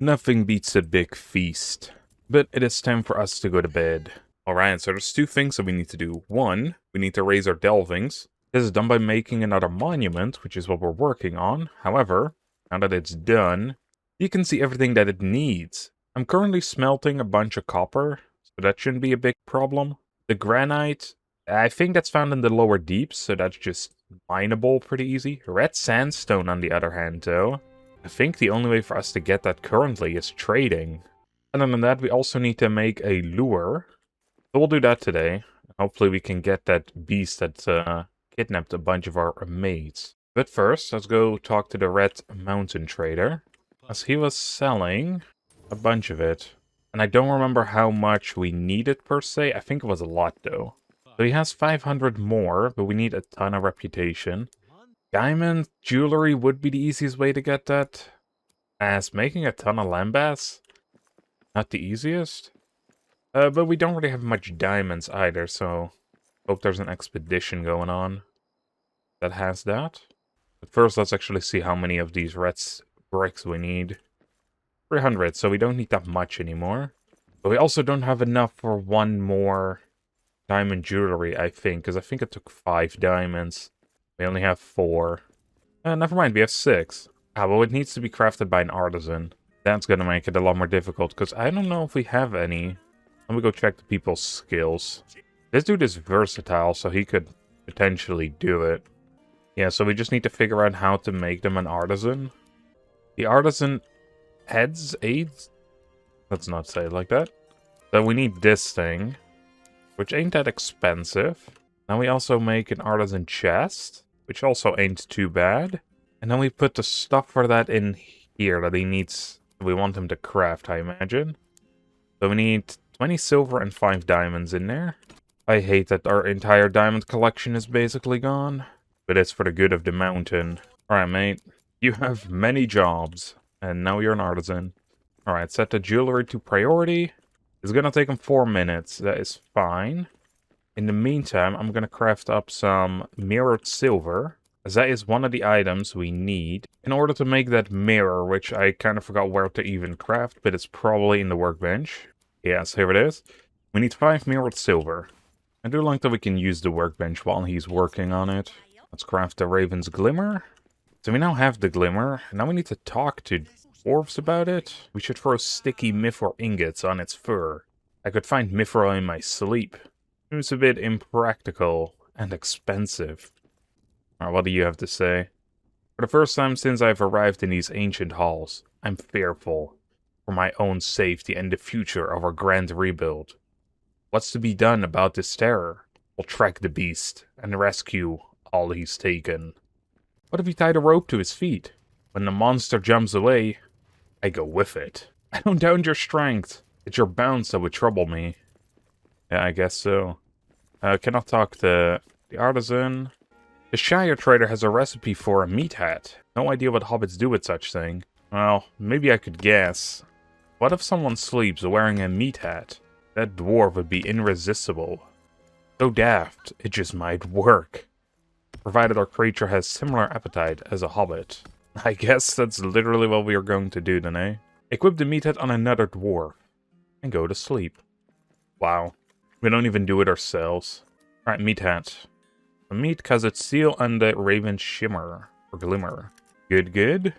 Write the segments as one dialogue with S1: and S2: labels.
S1: Nothing beats a big feast. But it is time for us to go to bed. Alright, so there's two things that we need to do. One, we need to raise our delvings. This is done by making another monument, which is what we're working on. However, now that it's done, you can see everything that it needs. I'm currently smelting a bunch of copper, so that shouldn't be a big problem. The granite, I think that's found in the lower deeps, so that's just mineable pretty easy. Red sandstone, on the other hand, though, I think the only way for us to get that currently is trading. Other than that, we also need to make a lure. So we'll do that today. Hopefully we can get that beast that kidnapped a bunch of our mates. But first, let's go talk to the Red Mountain Trader, as he was selling a bunch of it. And I don't remember how much we needed per se. I think it was a lot though. So he has 500 more, but we need a ton of reputation. Diamond jewelry would be the easiest way to get that. As making a ton of lambas, not the easiest. But we don't really have much diamonds either, so hope there's an expedition going on that has that. But first, let's actually see how many of these red bricks we need. 300, so we don't need that much anymore. But we also don't have enough for one more diamond jewelry, I think, because I think it took 5 diamonds. We only have 4. Never mind, we have 6. Well, it needs to be crafted by an artisan. That's gonna make it a lot more difficult, because I don't know if we have any. Let me go check the people's skills. This dude is versatile, so he could potentially do it. Yeah, so we just need to figure out how to make them an artisan. The artisan aids? Let's not say it like that. So we need this thing, which ain't that expensive. Now we also make an artisan chest, which also ain't too bad. And then we put the stuff for that in here that he needs. We want him to craft, I imagine. So we need 20 silver and 5 diamonds in there. I hate that our entire diamond collection is basically gone. But it's for the good of the mountain. Alright, mate. You have many jobs. And now you're an artisan. Alright, set the jewelry to priority. It's gonna take him 4 minutes. That is fine. In the meantime, I'm gonna craft up some mirrored silver, as that is one of the items we need in order to make that mirror, which I kind of forgot where to even craft, but it's probably in the workbench. Yes, here it is. We need 5 mirrored silver. I do like that we can use the workbench while he's working on it. Let's craft the Raven's Glimmer. So we now have the Glimmer, and now we need to talk to dwarves about it. We should throw sticky mithril ingots on its fur. I could find mithril in my sleep. Seems a bit impractical and expensive. Alright, what do you have to say? For the first time since I've arrived in these ancient halls, I'm fearful for my own safety and the future of our grand rebuild. What's to be done about this terror? We'll track the beast and rescue all he's taken. What if we tied a rope to his feet? When the monster jumps away, I go with it. I don't doubt your strength. It's your bounce that would trouble me. Yeah, I guess so. Cannot talk to the artisan. The Shire Trader has a recipe for a meat hat. No idea what hobbits do with such thing. Well, maybe I could guess. What if someone sleeps wearing a meat hat? That dwarf would be irresistible. So daft, it just might work. Provided our creature has similar appetite as a hobbit. I guess that's literally what we are going to do then, eh? Equip the meat hat on another dwarf. And go to sleep. Wow. We don't even do it ourselves. Alright, meat hat. The meat cause its seal and the raven shimmer. Or glimmer. Good, good.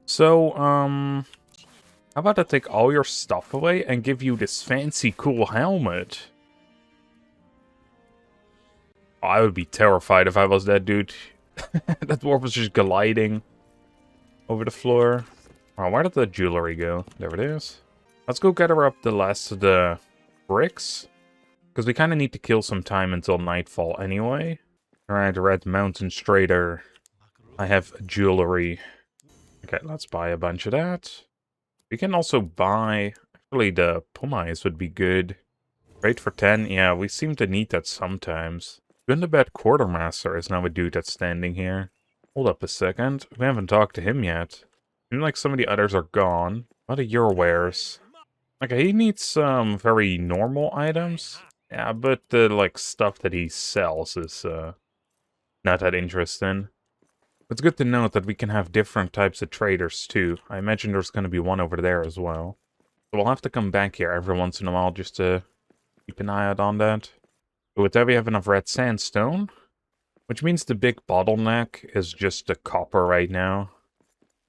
S1: So, how about I take all your stuff away and give you this fancy cool helmet? Oh, I would be terrified if I was that dude. That dwarf was just gliding over the floor. Oh, where did the jewelry go? There it is. Let's go gather up the last of the bricks. Because we kind of need to kill some time until nightfall anyway. Alright, Red Mountain Trader. I have jewelry. Okay, let's buy a bunch of that. We can also buy... Actually, the pumice would be good. Trade for 10. Yeah, we seem to need that sometimes. Gundabad Quartermaster is now a dude that's standing here. Hold up a second. We haven't talked to him yet. Seems like some of the others are gone. What are your wares? Okay, he needs some very normal items. Yeah, but the, like, stuff that he sells is, not that interesting. It's good to note that we can have different types of traders too. I imagine there's going to be one over there as well. So we'll have to come back here every once in a while just to keep an eye out on that. But with that we have enough red sandstone, which means the big bottleneck is just the copper right now.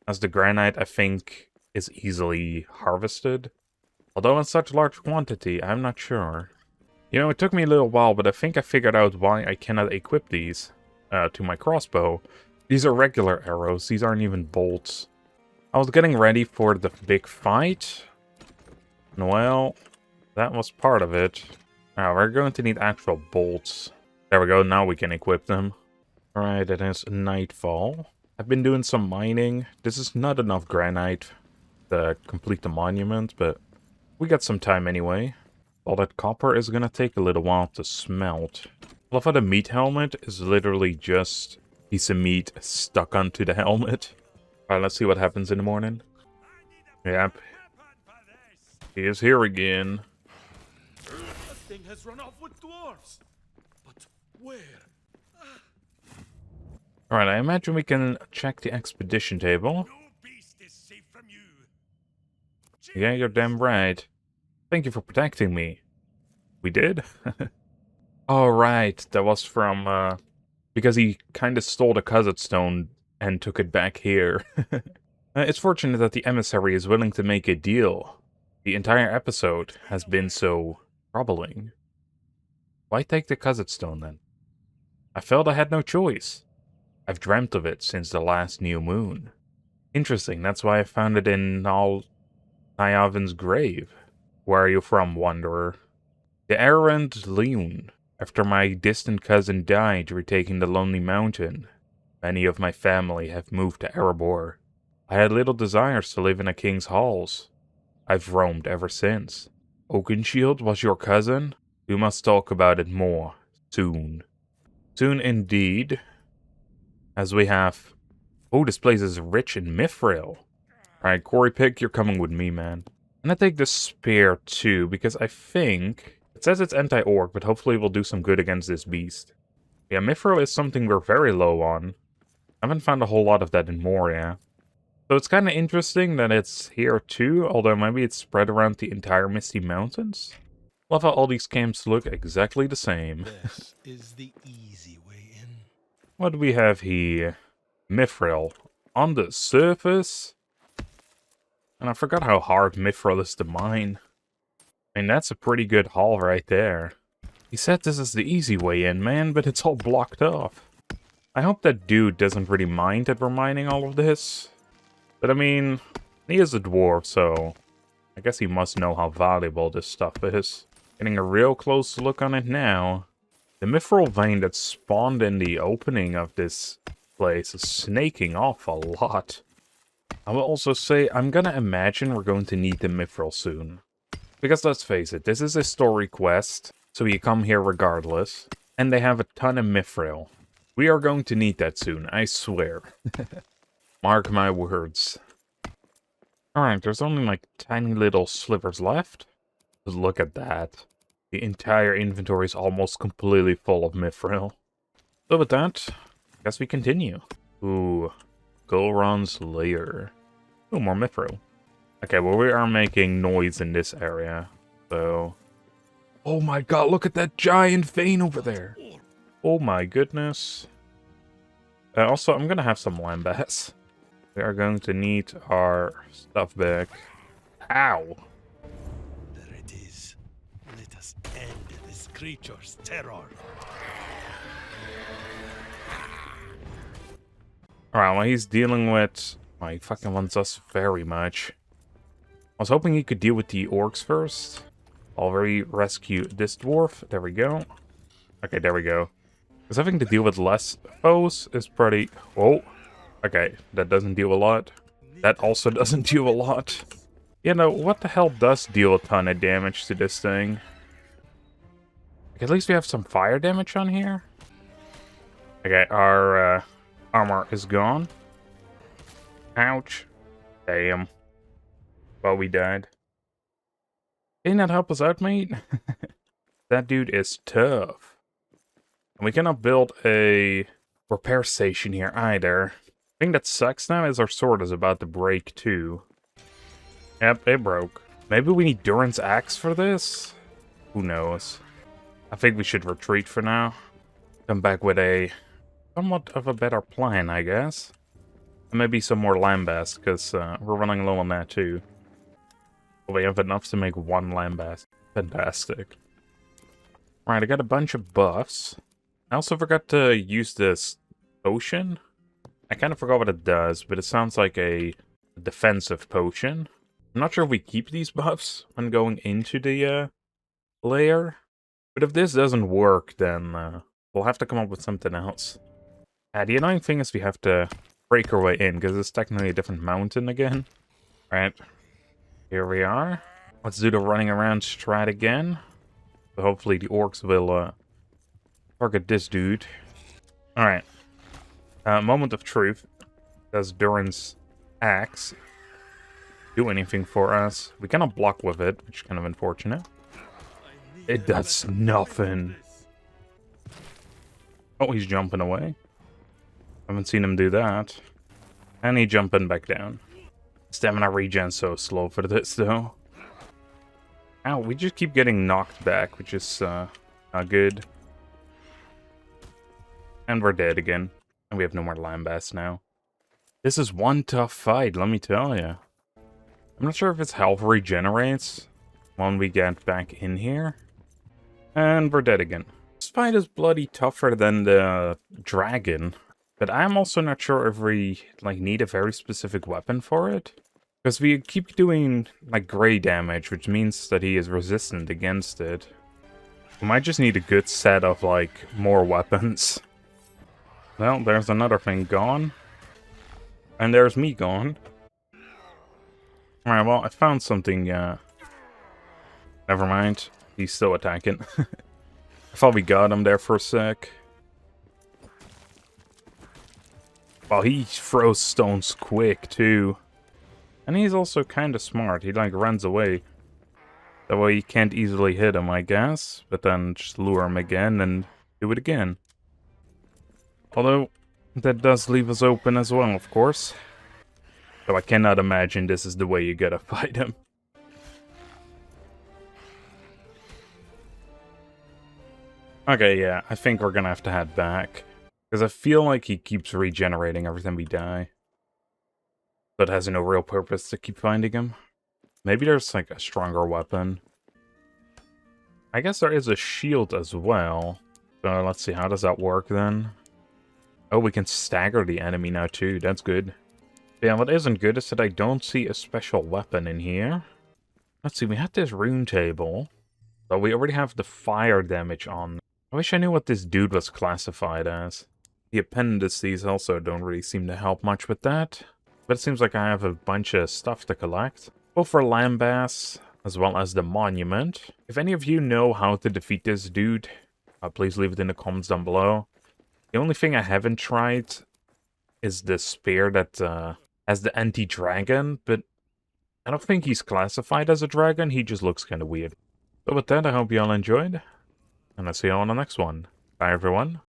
S1: As the granite, I think, is easily harvested. Although in such large quantity, I'm not sure. You know, it took me a little while, but I think I figured out why I cannot equip these to my crossbow. These are regular arrows, these aren't even bolts. I was getting ready for the big fight. And well, that was part of it. Now, we're going to need actual bolts. There we go, now we can equip them. Alright, it is nightfall. I've been doing some mining. This is not enough granite to complete the monument, but we got some time anyway. All that copper is gonna take a little while to smelt. I love how the meat helmet is literally just a piece of meat stuck onto the helmet. Alright, let's see what happens in the morning. Yep. He is here again.
S2: That thing has run off with dwarves. But where?
S1: Alright, I imagine we can check the expedition table.
S2: No beast is safe from you.
S1: Yeah, you're damn right. Thank you for protecting me. We did? Alright, that was from, because he kind of stole the Cousin Stone and took it back here. It's fortunate that the emissary is willing to make a deal. The entire episode has been so troubling. Why take the Cousin Stone then? I felt I had no choice. I've dreamt of it since the last new moon. Interesting, that's why I found it in Nyavin's grave. Where are you from, wanderer? The errant Leon. After my distant cousin died retaking the Lonely Mountain, many of my family have moved to Erebor. I had little desires to live in a king's halls. I've roamed ever since. Oakenshield was your cousin? We must talk about it more. Soon. Soon indeed. As we have... Oh, this place is rich in mithril. Alright, Corey Pig, you're coming with me, man. I'm gonna take this spear too, because I think... It says it's anti-orc, but hopefully it will do some good against this beast. Yeah, mithril is something we're very low on. I haven't found a whole lot of that in Moria. So it's kind of interesting that it's here too, although maybe it's spread around the entire Misty Mountains. Love how all these camps look exactly the same.
S2: This is the easy way in.
S1: What do we have here? Mithril. On the surface? And I forgot how hard mithril is to mine. I mean, that's a pretty good haul right there. He said this is the easy way in, man, but it's all blocked off. I hope that dude doesn't really mind that we're mining all of this. But I mean, he is a dwarf, so I guess he must know how valuable this stuff is. Getting a real close look on it now. The mithril vein that spawned in the opening of this place is snaking off a lot. I will also say, I'm gonna imagine we're going to need the mithril soon. Because let's face it, this is a story quest, so you come here regardless. And they have a ton of mithril. We are going to need that soon, I swear. Mark my words. Alright, there's only like tiny little slivers left. Just look at that. The entire inventory is almost completely full of mithril. So with that, I guess we continue. Ooh, Gulrun's lair. Ooh, more mithril. Okay, well we are making noise in this area, so... Oh my god, look at that giant vein over there! Oh my goodness. Also, I'm gonna have some lambas. We are going to need our stuff back. Ow!
S2: There it is. Let us end this creature's terror.
S1: Alright, well he's dealing with... Oh, he fucking wants us very much. I was hoping he could deal with the orcs first. I'll rescue this dwarf. There we go. Okay, there we go. Because having to deal with less foes is pretty... Oh, okay, that doesn't deal a lot. That also doesn't deal a lot. You know, what the hell does deal a ton of damage to this thing? Like, at least we have some fire damage on here. Okay, our armor is gone. Ouch. Damn. Well, we died. Can you not help us out, mate? That dude is tough. And we cannot build a repair station here either. thing that sucks now is our sword is about to break too. Yep, it broke. Maybe we need Durin's axe for this? Who knows? I think we should retreat for now. Come back with a somewhat of a better plan, I guess. And maybe some more lambast, because we're running low on that too. We have enough to make one lambast. Fantastic. Right, I got a bunch of buffs. I also forgot to use this potion. I kind of forgot what it does, but it sounds like a defensive potion. I'm not sure if we keep these buffs when going into the lair. But if this doesn't work, then we'll have to come up with something else. The annoying thing is we have to break our way in, because it's technically a different mountain again. Right, here we are. Let's do the running around strat again. So hopefully the orcs will target this dude. Alright. Moment of truth. Does Durin's axe do anything for us? We cannot block with it, which is kind of unfortunate. It does nothing. Oh, he's jumping away. Haven't seen him do that. And he jumping back down. Stamina regen so slow for this, though. Ow, we just keep getting knocked back, which is not good. And we're dead again. And we have no more lambast now. This is one tough fight, let me tell you. I'm not sure if its health regenerates when we get back in here. And we're dead again. This fight is bloody tougher than the dragon. But I'm also not sure if we need a very specific weapon for it. Because we keep doing gray damage, which means that he is resistant against it. We might just need a good set of more weapons. Well, there's another thing gone. And there's me gone. Alright, well, I found something, Never mind. He's still attacking. I thought we got him there for a sec. Well, he throws stones quick, too. And he's also kind of smart. He, runs away. That way you can't easily hit him, I guess. But then just lure him again and do it again. Although, that does leave us open as well, of course. So I cannot imagine this is the way you gotta fight him. Okay, yeah, I think we're gonna have to head back. Because I feel like he keeps regenerating every time we die. So it has no real purpose to keep finding him. Maybe there's a stronger weapon. I guess there is a shield as well. So let's see, how does that work then? Oh, we can stagger the enemy now too, that's good. Yeah, what isn't good is that I don't see a special weapon in here. Let's see, we had this rune table. But we already have the fire damage on. I wish I knew what this dude was classified as. The appendices also don't really seem to help much with that. But it seems like I have a bunch of stuff to collect. Both for lambast, as well as the monument. If any of you know how to defeat this dude, please leave it in the comments down below. The only thing I haven't tried is the spear that has the anti-dragon, but I don't think he's classified as a dragon, he just looks kind of weird. So with that, I hope you all enjoyed, and I'll see you all on the next one. Bye everyone.